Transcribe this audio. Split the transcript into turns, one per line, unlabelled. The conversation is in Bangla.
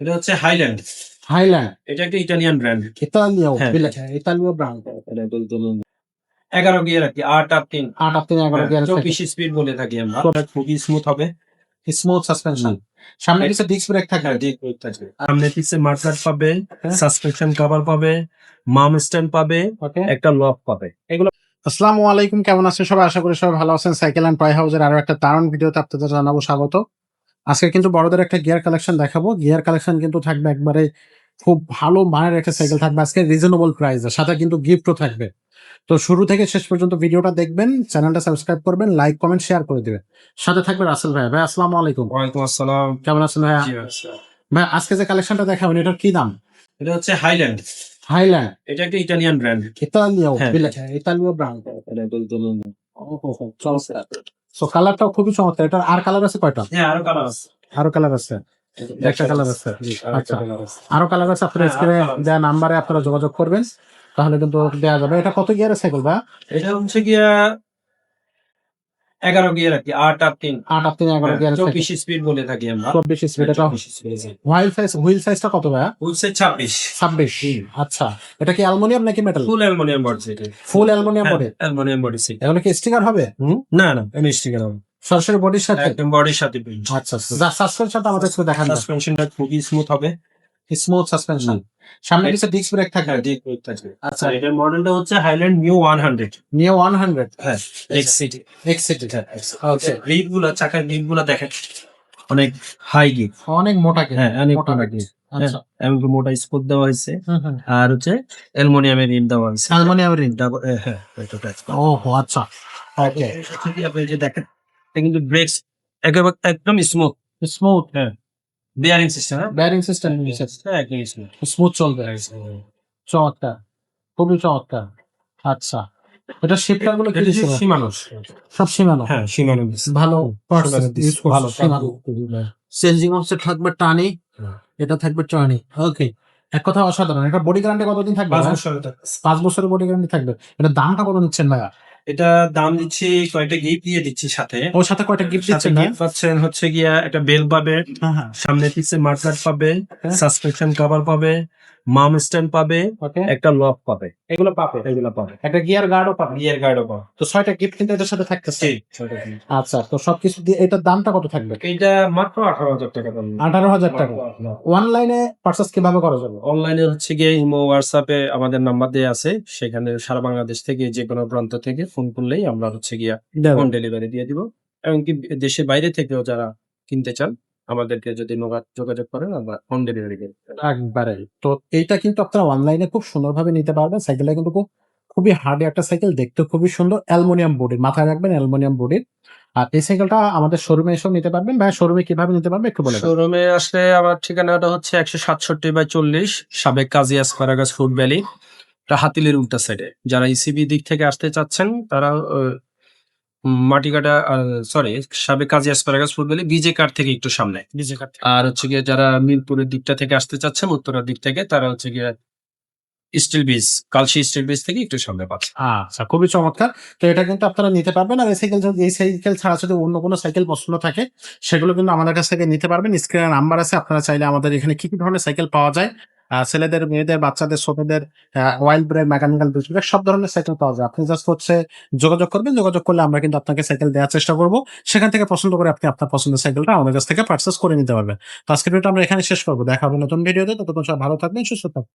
এটা হচ্ছে হাইল্যান্ড।
হাইল্যান্ড
এটা একটা ইটালিয়ান ব্র্যান্ড।
ইতালিও
হ্যাঁ।
ইতালিও ব্র্যান্ড।
এটা বলতে 11 গিয়ার আর কি 8 আর 3
8 আর 3 11 গিয়ার
24 স্পিড বলে থাকি আমরা। খুবই স্মুথ হবে।
Smooth suspension. সামনে কিছু ডিস্ক ব্রেক থাকবে।
হ্যাঁ, ডিস্ক ব্রেক থাকবে। সামনে পিছে মার্কার পাবে,
হ্যাঁ।
সাসপেনশন কভার পাবে, মাম স্ট্যান্ড পাবে,
ওকে।
একটা লক পাবে। এগুলো
আসসালামু আলাইকুম, কেমন আছেন সবাই? আশা করি সবাই ভালো আছেন। সাইকেল এন্ড টয় হাউসের আরো একটা দারুণ ভিডিওতে আপনাদের জানাবো স্বাগত। আজকে কিন্তু বড়দের একটা গিয়ার কালেকশন দেখাবো। গিয়ার কালেকশন কিন্তু থাকবে একবারে খুব ভালো মানের একটা সাইকেল থাকবে আজকে রিজনেবল প্রাইসে, সাথে কিন্তু গিফটও থাকবে। তো শুরু থেকে শেষ পর্যন্ত ভিডিওটা দেখবেন, চ্যানেলটা সাবস্ক্রাইব করবেন, লাইক কমেন্ট শেয়ার করে দিবেন। সাথে থাকবে রাসেল ভাই। ভাই আসসালামু আলাইকুম।
ওয়ালাইকুম আসসালাম।
কেমন আছেন ভাইয়া?
জি আচ্ছা।
ভাই আজকে যে কালেকশনটা দেখাবেন এটার কি দাম?
এটা হচ্ছে হাইল্যান্ড।
হাইল্যান্ড
এটা একটা ইটালিয়ান ব্র্যান্ড।
ইতালিও
হ্যাঁ।
ইতালিও ব্র্যান্ড।
এটা বলতে
চমৎকার। সো কালারটাও খুবই চমৎকার। এটার আর কালার আছে কয়টা?
হ্যাঁ, আরো কালার আছে।
আরো কালার আছে। একটা কালার আছে।
জি,
আচ্ছা।
কালার আছে।
আরো কালার আছে। আপনারা
হ্যাঁ,
স্ক্রিনে
আরো colour আছে।
দেওয়া নাম্বারে আপনারা যোগাযোগ করবেন, তাহলে কিন্তু দেওয়া যাবে। এটা কত গিয়ারের সাইকেল ভাই?
এটা হচ্ছে গিয়া 11 গিয়ার আর কি 8 আর 3
8 আর 3 11 গিয়ারের সাইকেল।
24 স্পিড বলে থাকি আমরা।
24 স্পিড। এটা
24 স্পিড।
হুইল সাইজটা কত ভাই?
হচ্ছে 26।
26। আচ্ছা। এটা কি অ্যালুমিনিয়াম নাকি মেটাল?
ফুল অ্যালুমিনিয়াম বডি সেট।
ফুল aluminium body.
Aluminium body set.
এগুলো কি স্টিকার হবে?
না না, এমনি স্টিকার হবে।
সরাসরি বডির সাথে?
একদম বডির সাথে প্রিন্ট।
আচ্ছা। সাসপেনশনটা আমাদের একটু দেখান।
সাসপেনশনটা খুবই স্মুথ হবে।
Smooth suspension. সামনে কিছু ডিস্ক ব্রেক থাকবে।
হ্যাঁ, ডিস্ক ব্রেক থাকবে।
আচ্ছা।
আর এটার মডেলটা হচ্ছে হাইল্যান্ড নিউ 100।
নিও 100
হ্যাঁ, এক্সিটি।
এক্সিটি।
ওকে, গ্রিপ গুলা চাকার গ্রিপ গুলা দেখেন অনেক হাই গ্রিপ।
অনেক মোটা কি?
হ্যাঁ, অনেক
মোটা
মোটা
গ্রিপ।
গ্রিপ।
আচ্ছা।
এমনকি মোটা স্পোক দেওয়া হয়েছে।
হুম।
আর হচ্ছে অ্যালুমিনিয়ামের রিম দেওয়া হয়েছে।
Aluminium ring.
ডাবল হ্যাঁ, এটা টাচ।
ওহো আচ্ছা। ওকে।
আপনি যে দেখেন এটা কিন্তু ব্রেকস একেবারে একদম স্মুথ।
স্মুথ।
হ্যাঁ, বিয়ারিং সিস্টেম। হ্যাঁ,
বেয়ারিং সিস্টেম
একদম স্মুথ।
স্মুথ চলবে। চমৎকার। খুবই চমৎকার। আচ্ছা। এটা শিপটার গুলো কি দিছে?
সীমানো।
সব সীমানো।
হ্যাঁ, সীমানো।
ভালো পার্টস ইউজ করছে।
ভালো
সীমানো। চেঞ্জিং অফসে থাকবে টানি, এটা থাকবে টর্নি। ওকে। এক কথা অসাধারণ। এটা বডি গ্যারান্টি কতদিন থাকবে?
5 বছর।
5 বছরের বডি গ্যারান্টি থাকবে। এটা দামটা কত নিচ্ছেন ভাইয়া?
এটা দাম দিচ্ছি, কয়টা গিফট দিয়ে দিচ্ছি সাথে।
ওর সাথে কয়টা গিফট
সাথে
দিচ্ছেন না?
গিফট পাচ্ছেন হচ্ছে গিয়া একটা বেল পাবে,
হ্যাঁ।
সামনে পিছে মার্কার পাবে,
হ্যাঁ।
সাসপেনশন কভার পাবে, মাম স্ট্যান্ড পাবে,
ওকে।
একটা লক পাবে।
এগুলো পাবে। একটা গিয়ার গার্ডও পাবে।
গিয়ার গার্ডও পাবে।
তো 6টা গিফট কিন্তু এটার সাথে থাকতেছে।
জি, ছয়টা gift।
আচ্ছা। তো সবকিছু দিয়ে এটার দামটা কত থাকবে?
এইটা মাত্র 18,000 টাকা দাম।
18,000 টাকা। অনলাইনে পারচেজ কিভাবে করা যাবে?
অনলাইনে হচ্ছে গিয়ে ইমো, হোয়াটসঅ্যাপে আমাদের নাম্বার দেওয়া আছে। সেখানে সারা বাংলাদেশ থেকে যে কোনো প্রান্ত থেকে ফোন করলেই আমরা হচ্ছে গিয়া হোম ডেলিভারি দিয়ে দিব। এমনকি দেশের বাইরে থেকেও যারা কিনতে চান আমাদেরকে যদি যোগাযোগ করেন আমরা হোম ডেলিভারি দিয়ে দিতে পারি।
একবারে। তো এইটা কিন্তু আপনারা অনলাইনে খুব সুন্দরভাবে নিতে পারবেন। সাইকেলটা কিন্তু খুবই হার্ডি একটা সাইকেল, দেখতে খুবই সুন্দর। অ্যালুমিনিয়াম বডির, মাথায় রাখবেন অ্যালুমিনিয়াম বডির। আর এই সাইকেলটা আমাদের শোরুমে এসেও নিতে পারবেন। ভাই শোরুমে কিভাবে নিতে পারবে একটু বলে দেন।
শোরুমে আসলে আমার ঠিকানাটা হচ্ছে 167/40 সাবেক কাজী অ্যাসপারাগাস ফুড ভ্যালি, হাতিলের উল্টা সাইডে। যারা ইসিবি দিক থেকে আসতে চাচ্ছেন তারা মাটিকাটা, সরি, সাবেক কাজী অ্যাসপারাগাস ফুড ভ্যালি বিজে কার থেকে একটু সামনে। আর হচ্ছে গিয়ে যারা মিরপুরের দিকটা থেকে আসতে চাচ্ছেন উত্তরার দিক থেকে, তারা হচ্ছে গিয়ে still bridge, Kalshi still bridge থেকে একটু সামনে পাচ্ছে।
আচ্ছা, খুবই চমৎকার। তো এটা কিন্তু আপনারা নিতে পারবেন। আর এই সাইকেল ছাড়া যদি অন্য কোনো সাইকেল পছন্দ থাকে সেগুলো কিন্তু আমাদের কাছ থেকে নিতে পারবেন। স্ক্রিনে নাম্বার আছে, আপনারা চাইলে আমাদের এখানে কি ধরনের সাইকেল পাওয়া যায়, ছেলেদের, মেয়েদের, বাচ্চাদের, ছোটদের, ওয়াইল্ড ব্রেক, মেকানিক্যাল ব্রেক, সব ধরনের সাইকেল পাওয়া যায়। আপনি জাস্ট হচ্ছে যোগাযোগ করবেন। যোগাযোগ করলে আমরা কিন্তু আপনাকে সাইকেল দেওয়ার চেষ্টা করবো। সেখান থেকে পছন্দ করে আপনি আপনার পছন্দের সাইকেলটা আমাদের কাছ থেকে পারচেস করে নিতে পারবেন। তো আজকের ভিডিওটা আমরা এখানে শেষ করবো। দেখা হবে নতুন ভিডিওতে। ততক্ষণ সবাই ভালো থাকবেন, সুস্থ থাকবেন।